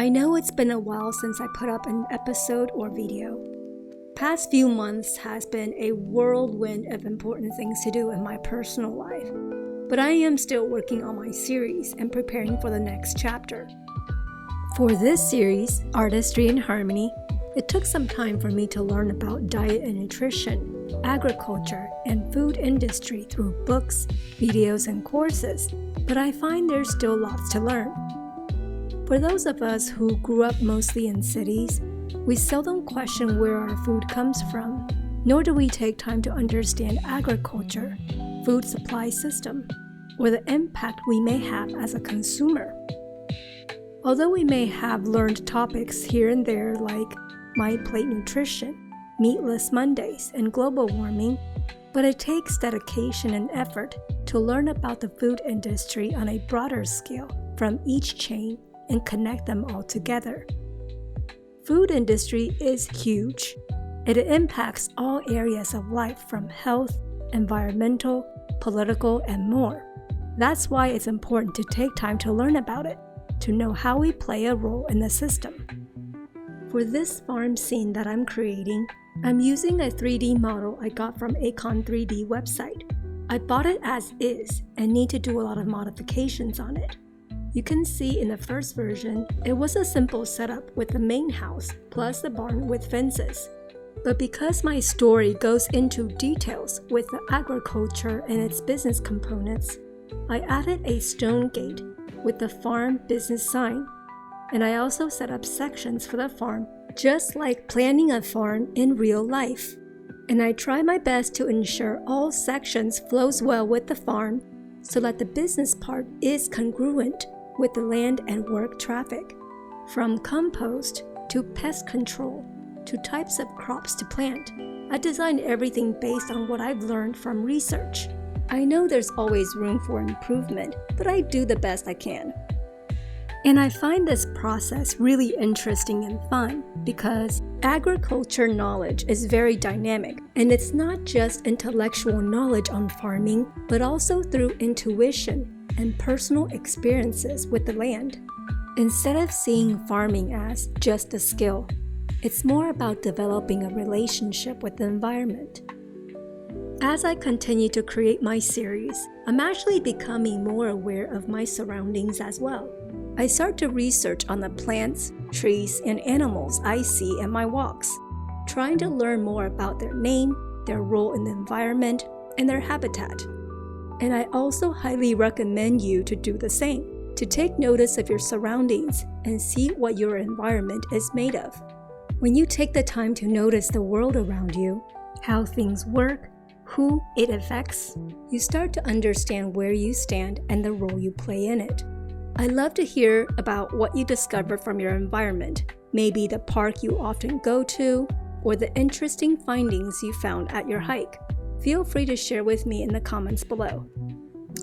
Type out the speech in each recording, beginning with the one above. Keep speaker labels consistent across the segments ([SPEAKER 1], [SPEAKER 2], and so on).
[SPEAKER 1] I know it's been a while since I put up an episode or video. Past few months has been a whirlwind of important things to do in my personal life, but I am still working on my series and preparing for the next chapter. For this series, Artistry and Harmony, it took some time for me to learn about diet and nutrition, agriculture, and food industry through books, videos, and courses, but I find there's still lots to learn. For those of us who grew up mostly in cities, we seldom question where our food comes from, nor do we take time to understand agriculture, food supply system, or the impact we may have as a consumer. Although we may have learned topics here and there like My Plate Nutrition, Meatless Mondays, and global warming, but it takes dedication and effort to learn about the food industry on a broader scale from each chain and connect them all together. Food industry is huge. It impacts all areas of life from health, environmental, political, and more. That's why it's important to take time to learn about it, to know how we play a role in the system. For this farm scene that I'm creating, I'm using a 3D model I got from Acon 3D website. I bought it as is and need to do a lot of modifications on it. You can see in the first version, it was a simple setup with the main house plus the barn with fences. But because my story goes into details with the agriculture and its business components, I added a stone gate with the farm business sign. And I also set up sections for the farm, just like planning a farm in real life. And I try my best to ensure all sections flows well with the farm so that the business part is congruent with the land and work traffic, from compost to pest control to types of crops to plant. I designed everything based on what I've learned from research. I know there's always room for improvement, but I do the best I can. And I find this process really interesting and fun because agriculture knowledge is very dynamic, and it's not just intellectual knowledge on farming, but also through intuition and personal experiences with the land. Instead of seeing farming as just a skill, it's more about developing a relationship with the environment. As I continue to create my series, I'm actually becoming more aware of my surroundings as well. I start to research on the plants, trees, and animals I see in my walks, trying to learn more about their name, their role in the environment, and their habitat. And I also highly recommend you to do the same, to take notice of your surroundings and see what your environment is made of. When you take the time to notice the world around you, how things work, who it affects, you start to understand where you stand and the role you play in it. I love to hear about what you discover from your environment, maybe the park you often go to, or the interesting findings you found at your hike. Feel free to share with me in the comments below.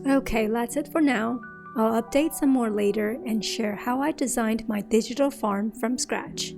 [SPEAKER 1] Okay, that's it for now. I'll update some more later and share how I designed my digital farm from scratch.